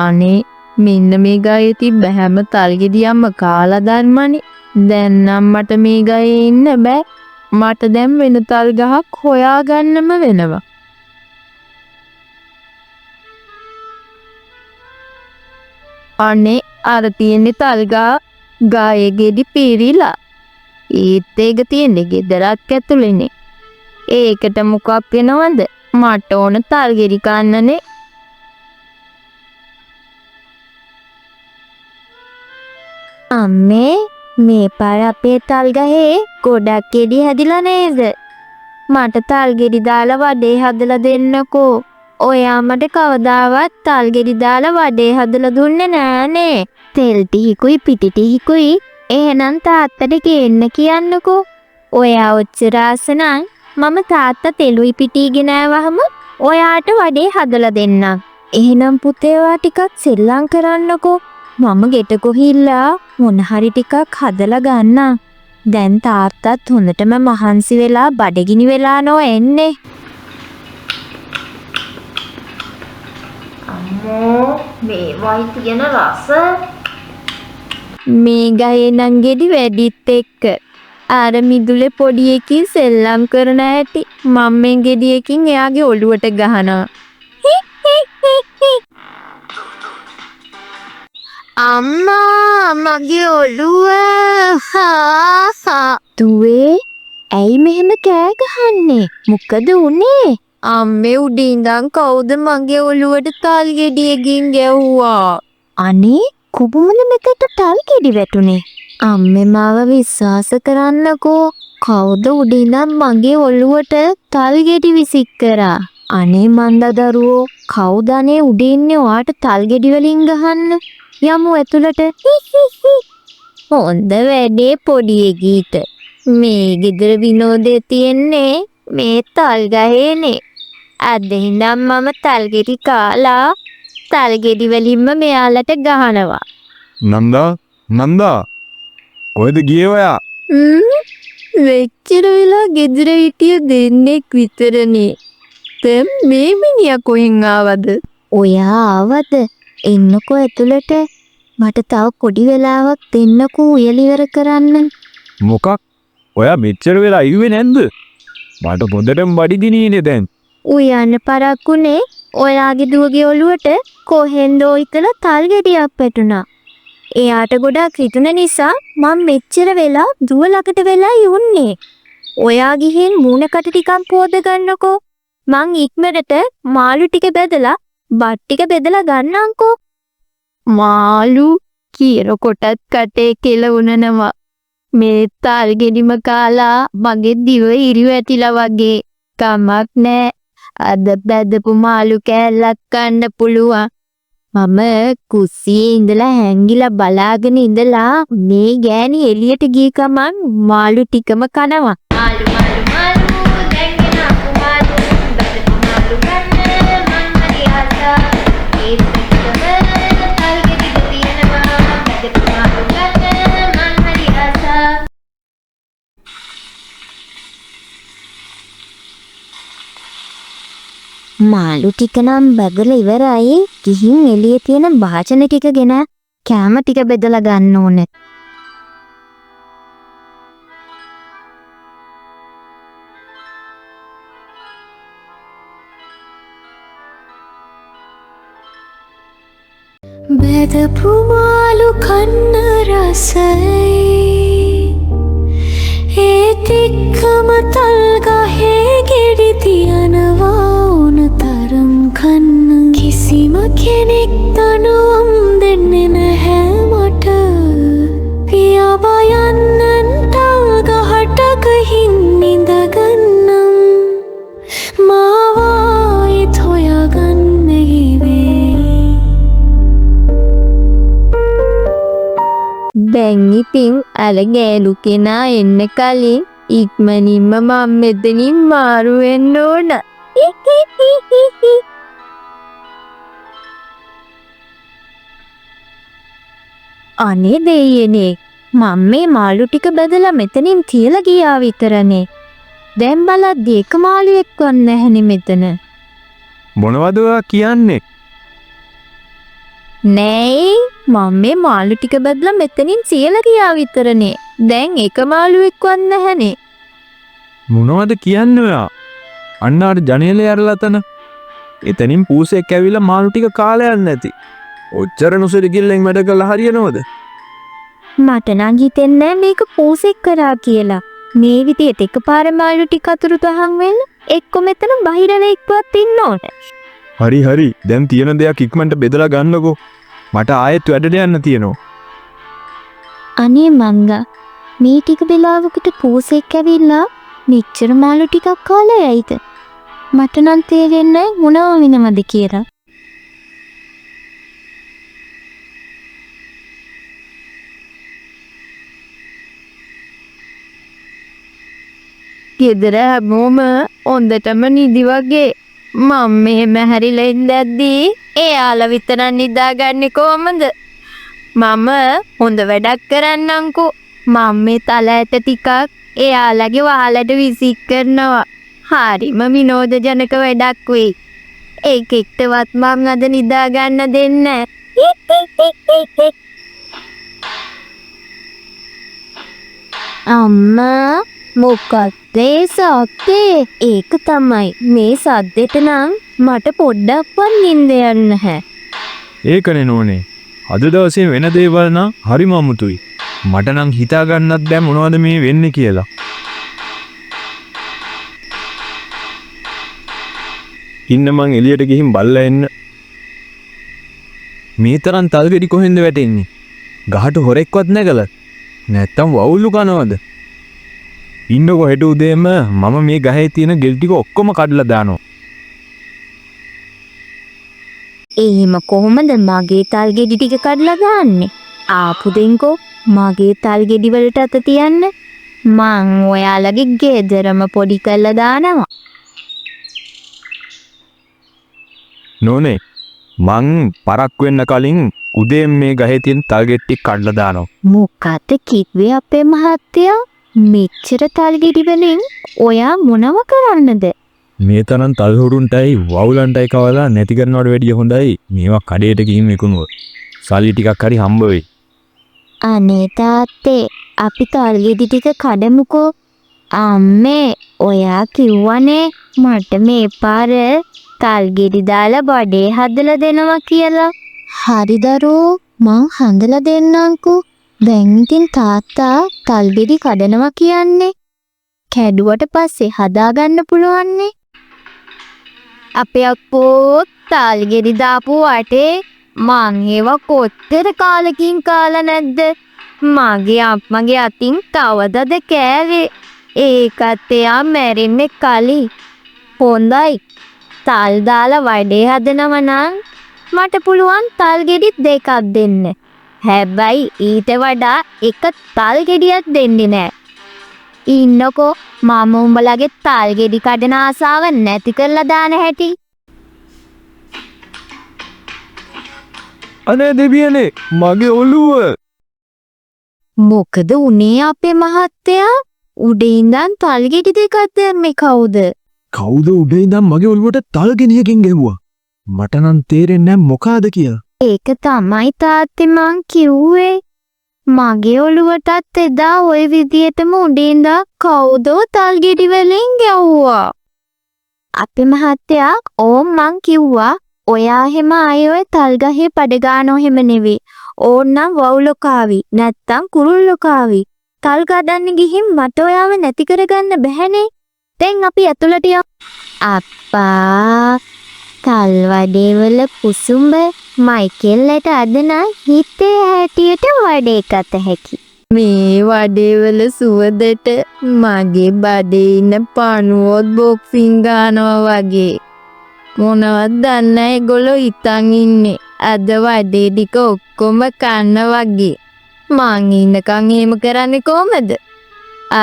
අනේ මෙන්න මේ ගායේ තිබ්බ හැම තල් ගෙඩියක්ම කාලා දැම්මනේ. දැන් නම් මට මේ ගායේ ඉන්න බෑ. මට දැන් වෙන තල් ගහක් හොයාගන්නම වෙනවා. අනේ අර තියෙන්නේ තල් ගායේ ගෙඩි පිරීලා. ඒත් ඒක තියෙන්නේ ගෙදරක් ඇතුළේනේ. ඒකට මොකක් වෙනවද? මට ඕන තල් ගෙඩි කන්නනේ. අම්මේ මේ පාර අපේ තල් ගහේ ගොඩක් ගෙඩි හැදිලා නේද? මට තල් ගෙඩි දාලා වඩේ හදලා දෙන්නකෝ. ඔයා මට කවදාවත් තල් ගෙඩි දාලා වඩේ හදලා දුන්නේ නෑනේ. තෙල් ටිකකුයි පිටි ටිකකුයි එහෙනම් තාත්තට ගේන්න කියන්නකෝ. ඔයා ඔච්චර ආස නම් මම තාත්තා තෙලුයි පිටි ගෙනාවහම ඔයාට වඩේ හදලා දෙන්නම්. එහෙනම් පුතේ ඔයා ටිකක් සෙල්ලම් කරන්නකෝ. මම ගෙට ගොහිල්ලා මොන හරි ටිකක් හදලා ගන්නම්. දැන් තාත්තත් හොඳටම මහන්සි වෙලා බඩගිනි වෙලා නෝ එන්නේ. අම්මෝ මේ වයි තියෙන රස. මේ ගහේ නම් ගෙඩි වැඩිත් එක්ක අර මිදුලේ පොඩි එකකින් සෙල්ලම් කරන ඇති මම මේ ගෙඩියකින් එයාගේ ඔළුවට ගහනවා. අම්මා මගේ ඔළුව. දුවේ ඇයි මෙහෙම කෑ ගහන්නේ? මොකද උනේ? අම්මේ උඩින් ඉඳන් කවුද මගේ ඔළුවට තල් ගෙඩියකින් ගැහුවා? අනේ කොහොමද මෙතට තල් ගෙඩි වැටුනේ? අම්මේ මාව විශ්වාස කරන්නකෝ. කවුද උඩින් ඉඳන් මගේ ඔළුවට තල් ගෙඩි විසික් කරා? අනේ මන්ද දරුවෝ කවුද අනේ උඩින් ඉන්නේ ඔයාට තල් ගෙඩි වලින් ගහන්න? යමු ඇතුළට. හොඳ වැඩේ පොඩි එකීට. මේ ගෙදර විනෝදේ තියෙන්නේ මේ තල් ගහේනේ. අද ඉඳන් මම තල් ගෙඩි කාලා තල් ගෙඩි වලින්ම මෙයාලට ගහනවා. නන්දා කොහෙද ගියේ ඔයා? වෙච්චර වෙලා ගෙදර හිටිය දෙන්නෙක් විතරනේ. දැන් මේ මිනිහා කොහෙන් ආවද? ඔයා ආවද? එන්නකෝ ඇතුළට. මට තව පොඩි වෙලාවක් දෙන්නකෝ උයලා ඉවර කරන්න. මොකක්? ඔයා මෙච්චර වෙලා ඉුවේ නැද්ද? මට පොඩටම බඩගිනිනේ දැන්. උයන්න පරක්කුනේ. ඔයාගේ දුවගේ ඔළුවට කොහෙන්දෝ ඉතලා තල් ගෙඩියක් පැටුණා. එයාට ගොඩක් හිතුන නිසා මම මෙච්චර වෙලා දුව ළඟට වෙලා යුන්නේ. ඔයා ගිහින් මූණකට ටිකක් පොද ගන්නකෝ. මං ඉක්මනට මාළු ටික බෙදලා බත් ටික බෙදලා ගන්නම්කෝ. මාළු කියන කොටත් කටේ කෙලවුනනවා. මේ තල් ගෙඩිම කාලා මගේ දිව ඉරි වැටිලා වගේ. කමක් නෑ. අද බෙදපු මාළු කෑල්ලක් ගන්න පුළුවන්. මම කුස්සියේ ඉඳලා හැංගිලා බලාගෙන ඉඳලා මේ ගෑණි එළියට ගිය ගමන් මාළු ටිකම කනවා. මාළු දැන් එන අපු මාළු බෙදපු මාළු ගන්න මං හරි ආසා. ඒ පිටම තල් ගෙඩි තියෙනවා බෙදපු මාළු ගන්න මං හරි ආසා. මාළු ටික නම් බගලා ඉවරයි. ගිහින් එළියේ තියෙන භාජන ටික ගෙන කෑම ටික බෙදලා ගන්න ඕනේ. බෙදපු මාළු කන්න රසයි ඒත් එක්කම තල් ගහේ ගෙඩි තියනවා උන තරම් කන්න. කිසිම කෙනෙක් තනුවම් දෙන්නේ නැහැ මට. පියාඹා යන්නන් තල් ගහට ගහින් ඉඳගන්නම්. මාවායිත් හොයාගන්න ඉවේ. දැන් ඉතින් අර ගෑලු කෙනා එන්න කලින් ඉක්මනින්ම මම මෙතනින් මාරු වෙන්න ඕන. අනේ දෙයියනේ මම මේ මාළු ටික බෙදලා මෙතනින් තියලා ගියා විතරනේ. දැන් බලද්දි එක මාළුවෙක්වත් නැහැනේ මෙතන. මොනවද ඔයා කියන්නේ? නෑ මම මේ මාළු ටික බදලා මෙතනින් සියලා ගියා විතරනේ. දැන් එක මාළුවෙක්වත් නැහනේ. මොනවද කියන්නේ ඔයා? අන්න අර ජනේලේ ඇරලා තන. එතනින් පූසෙක් ඇවිල්ලා මාළු ටික කාලයක් නැති. ඔච්චර නුසෙට ගිල්ලෙන් වැඩ කළා හරියනවද? මට නම් හිතෙන්නේ මේක පූසෙක් කරා කියලා. මේ විදියට එකපාර මාළු ටික අතුරුදහන් වෙන්න එක්ක මෙතන බහිරවෙක්වත් ඉන්න ඕනේ. හරි දැන් තියෙන දෙයක් ඉක්මනට බෙදලා ගන්නකෝ. මට ආයෙත් වැඩට යන්න තියෙනවා. අනේ මංගා මේ ටික වෙලාවකට පූසෙක් ඇවිල්ලා මෙච්චර මාළු ටිකක් කාලා යයිද? මට නම් තේරෙන්නේ මොනවා වෙනවද කියලා. ගෙදර හැමෝම හොඳටම නිදි වගේ. මම මෙහෙම හැරිලා ඉඳද්දී එයාලා විතරක් නිදාගන්නේ කොහමද? මම හොඳ වැඩක් කරන්නම්කෝ. මම මේ තල ඇට ටිකක් එයාලගේ වහලට විසික් කරනවා. හරිම විනෝදජනක වැඩක් වෙයි. ඒකෙක්ටවත් මං අද නිදා ගන්න දෙන්නේ නැහැ. අම්මා මොකක්ද ඒ සද්දේ? ඒක තමයි මේ සද්දෙට නම් මට පොඩ්ඩක්වත් නිින්ද යන්නේ නැහැ. ඒකනේ නෝනේ. අද දවසේ වෙන දේවල් නම් හරිම අමුතුයි. මට නම් හිතා ගන්නත් බෑ මොනවද මේ වෙන්නේ කියලා. ඉන්න මං එළියට ගිහින් බල්ලා එන්න. මේ තරම් තල්ගෙඩි කොහෙන්ද වැටෙන්නේ? ගහට හොරෙක්වත් නැගලා. නැත්තම් වවුල්ලු කනවද? ඉන්නකො හෙට උදේම මම මේ ගහේ තියෙන ගෙල් ටික ඔක්කොම කඩලා දානවා. එහෙම කොහොමද මගේ තල් ගෙඩි ටික කඩලා දාන්නේ? ආපු දෙන්කෝ මගේ තල් ගෙඩි වලට අත තියන්න. මං ඔයාලගේ ගෙදරම පොඩි කරලා දානවා. නෝනේ මං පරක් වෙන්න කලින් උදේ මේ ගහේ තියෙන තල් ගෙඩි ටික කඩලා දානවා. මොකද කිව්වේ අපේ මහත්තයා? මෙච්චර තල් ගෙඩි වලින් ඔයා මොනව කරන්නද? මේ තරම් තල් හොරුන්ටයි වවුලන්ටයි කවලා නැති කරනවට වැඩිය හොඳයි මේවා කඩේට ගිහින් විකුණුවොත්. සල්ලි ටිකක් හරි හම්බ වෙයි. අනේ තාත්තේ අපි තල් ගෙඩි ටික කඩමුකෝ. අම්මේ ඔයා කිව්වනේ මට මේ පාර තල් ගෙඩි දාලා බඩේ හදලා දෙනවා කියලා. හරි දරෝ මං හදලා දෙන්නම්කෝ. දැන් ඉතින් තාත්තා තල් ගෙඩි කඩනවා කියන්නේ. කැඩුවට පස්සේ හදාගන්න පුළුවන්නේ. අපේ අක්කෝ තල් ගෙඩි දාපු වටේ මං ඒවා කොච්චර කාලකින් කාලා නැද්ද? මගේ අම්මගේ අතින් තවදද කෑවේ. ඒකත් එයා මැරෙන්නේ කලින්. හොඳයි. තල් දාලා වඩේ හදනව නම් මට පුළුවන් තල් ගෙඩි දෙකක් දෙන්න. හැබැයි ඊට වඩා එක තල් ගෙඩියක් දෙන්නේ නෑ. ඉන්නකෝ මම උඹලගේ තල් ගෙඩි කඩන ආසාව නැති කරලා දාන හැටි. අනේ දෙවියනේ මගේ ඔළුව. මොකද උනේ අපේ මහත්තයා? උඩේ ඉඳන් තල් ගෙඩි දෙකක් දැම්මේ කවුද? කවුද උඩේ ඉඳන් මගේ ඔළුවට තල් ගෙනියකින් ගැහුවා? මට නම් තේරෙන්නේ නැහැ මොකාද කියලා. ඒක තමයි තාත්තේ මං කිව්වේ. මගේ ඔළුවටත් එදා ওই විදියටම උඩින් ඉඳන් කවුදෝ තල් ගෙඩි වලින් ගැව්වා. අපේ මහත්තයා ඕම් මං කිව්වා ඔයා හැම අය ඔය තල් ගහේ පඩ ගන්නව හැම නෙවෙයි. ඕන්නම් වවුලෝ කාවි නැත්තම් කුරුල්ලෝ කාවි. තල් ගඩන්න ගිහින් මට ඔයාව නැති කරගන්න බැහැනේ. දැන් අපි ඇතුළට යමු. අප්පා තල් වඩේවල කුසුඹ මයිකෙල්ලට අදන හිතේ හැටියට වඩේ කත හැකි. මේ වඩේවල සුවදට මගේ බඩේ ඉන්න පණුවොත් බොක්සින් ගන්නවා වගේ. මොනවද දන්නේ ඒගොල්ලෝ හිතන් ඉන්නේ. අද වඩේ ටික ඔක්කොම කන්න වගේ. මං ඉන්නකන් එහෙම කරන්නේ කොහමද?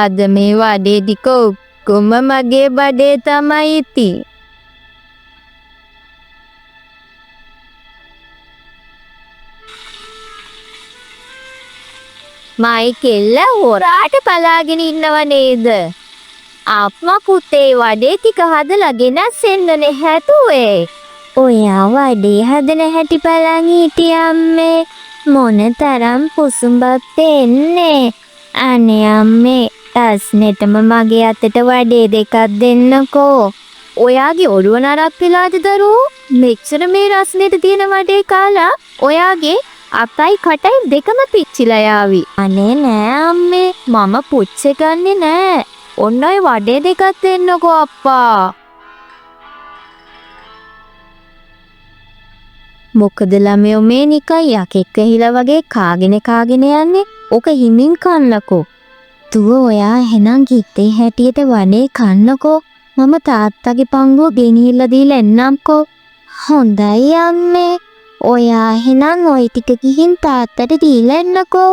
අද මේ වඩේ ටික ඔක්කොම මගේ බඩේ තමයි ඉතින්. මයිකෙල්ල හොරාට බලාගෙන ඉන්නව නේද? අප්පා පුතේ වඩේ ටික හදලා ගෙනස්සෙන්නනේ හැදුවේ. ඔයා වඩේ හදන හැටි බලන් හිටියම්මේ මොන තරම් පුසුඹක් දෙන්නේ. අනේ අම්මේ ටස්නෙටම මගේ අතට වඩේ දෙකක් දෙන්නකෝ. ඔයාගේ ඔළුව නරක් වෙලාද දරුවෝ? මෙච්චර මේ රස්නෙට තියෙන වඩේ කාලා ඔයාගේ අපයි කටයි දෙකම පිච්චිලා යාවි. අනේ නෑ අම්මේ මම පුච්චේ ගන්නෙ නෑ. ඔන්න ඔය වඩේ දෙකක් දෙන්නකෝ අප්පා. මොකද ළමයෝ මේ නිකන් යකෙක් වෙහිලා වගේ කාගෙන යන්නේ. ඔක හිමින් කන්නකෝ. තුව ඔයා එහෙනම් ගිත්තේ හැටියට වනේ කන්නකෝ. මම තාත්තගේ පංගුව ගෙනිහිල්ලා දීලා එන්නම්කෝ. හොඳයි අම්මේ. ඔයා එහෙනම් ওই ටික ගිහින් තාත්තට දීලා එන්නකෝ.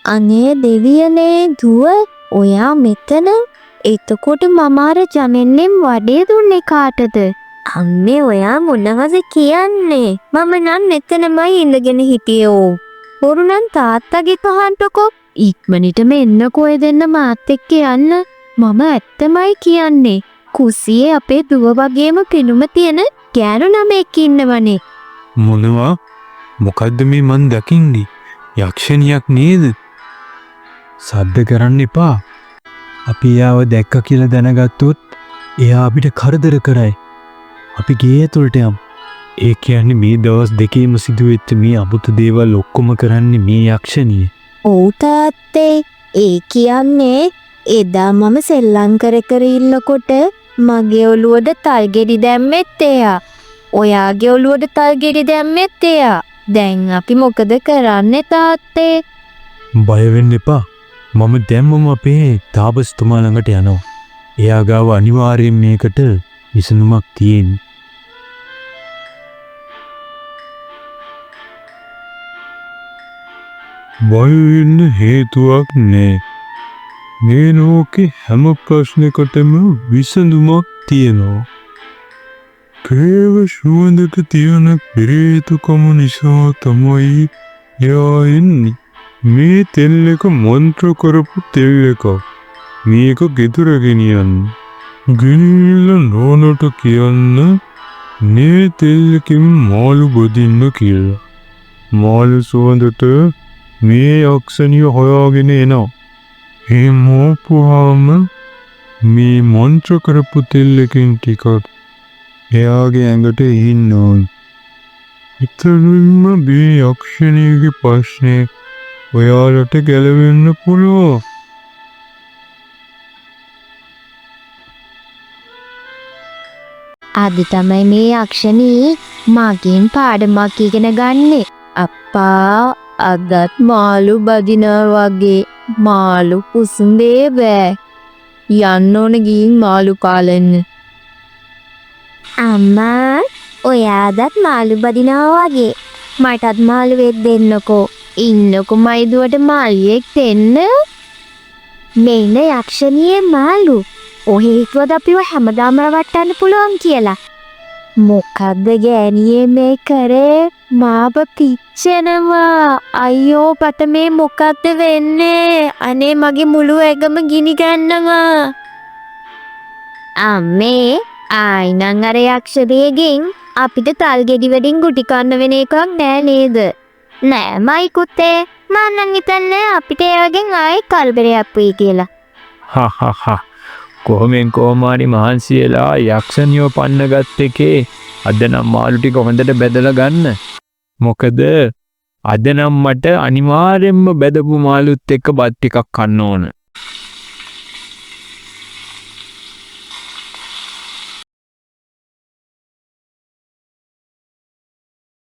අනේ දෙවියනේ දුව ඔයා මෙතන. එතකොට මම අර ජනෙන්නෙන් වඩේ දුන්නේ කාටද? අම්මේ ඔයා මොනවද කියන්නේ? මම නම් මෙතනමයි ඉඳගෙන හිටියෝ. බොරු නම් තාත්තගේ කහන්ටකෝ. ඉක්මනිටම එන්නකෝ ඔය දෙන්න මාත් එක්ක යන්න. මම ඇත්තමයි කියන්නේ. කුසියේ අපේ දුව වගේම පිනුම තියෙන ගෑනු ළමෙක් ඉන්නවනේ. මොනවා? මොකද්ද මේ මන් දකින්නේ? යක්ෂණියක් නේද? සද්ද කරන්න එපා. අපි යාව දැක්ක කියලා දැනගත්තොත් එයා අපිට කරදර කරයි. අපි ගේ ඇතුළට යමු. ඒ කියන්නේ මේ දවස් දෙකේම සිදුවෙච්ච මේ අමුතු දේවල් ඔක්කොම කරන්නේ මේ යක්ෂණිය. ඔව් තාත්තේ. ඒ කියන්නේ එදා මම සෙල්ලම් කර ඉන්නකොට මගේ ඔළුවට තල් ගෙඩි දැම්මෙත් එයා. ඔයාගේ ඔළුවට තල් ගෙඩි දැම්මෙත් එයා. දැන් අපි මොකද කරන්නේ තාත්තේ? බය වෙන්න එපා. මම දැම්මම අපේ තාපස්තුමා ළඟට යනවා. එයා ගාව අනිවාර්යෙන් මේකට විසඳුමක් තියෙන්නේ. බය වෙන්න හේතුවක් නෑ. මේ ලෝකේ හැම ප්‍රශ්නයකටම විසඳුමක් තියෙනවා. කේව සුවඳක තියෙන පෙරේතුකම නිසා තමයි එයා එන්නේ. මේ තෙල් එක මන්ත්‍ර කරපු තෙල් එක. මේක ගෙදර ගෙනියන්න. ගෙනියලා නෝනට කියන්න මේ තෙල් එකෙන් මාළු බදින්න කියලා. මාළු සුවඳට මේ යක්ෂණිය හොයාගෙන එනවා. ඒ මෝපුවාම මේ මන්ත්‍ර කරපු තෙල් එකෙන් ටිකක් එයාගේ ඇඟට ඉන්න ඕන. ඉතින්ම මේ යක්ෂණියගේ ප්‍රශ්නේ ඔයාලට ගැලවෙන්න පුළුවන්. අද තමයි මේ යක්ෂණී මගෙන් පාඩමක් ඉගෙන ගන්නේ. අප්පා අදත් මාළු බදිනවා වගේ. මාළු පුසුඹේ බෑ. යන්න ඕන ගිහින් මාළු කාලෙන්න. අම්මා ඔයාදත් මාළු බදිනවා වගේ. මටත් මාළු වෙත් දෙන්නකෝ. ඉන්නකො මයිදුවට මාළියෙක් දෙන්න. මෙන්න යක්ෂණියේ මාළු. ඔහේ හිතුවද අපිව හැමදාම රවට්ටන්න පුළුවන් කියලා. මොකද්ද ගෑණියේ මේ කරේ? මාව පිච්චෙනවා. අයියෝ පට මේ මොකද්ද වෙන්නේ? අනේ මගේ මුළු ඇඟම ගිනි ගන්නවා. අම්මේ ආයිනන් අර යක්ෂණියගෙන් අපිට තල් ගෙඩි වලින් ගුටි කන්න වෙන එකක් නෑ නේද? නෑ මයි පුතේ. මම නම් හිතන්නේ අපිට ඒ වගේ ආයි කල්බරයක් වෙයි කියලා. හහහ. කොහොමෙන් කොහොමාරි මහන්සියලා යක්ෂණියෝ පන්නගත් එකේ අද නම් මාළු ටික හොඳට බෙදලා ගන්න. මොකද අද නම් මට අනිවාර්යෙන්ම බෙදපු මාළුත් එක්ක බත් ටිකක් කන්න ඕන.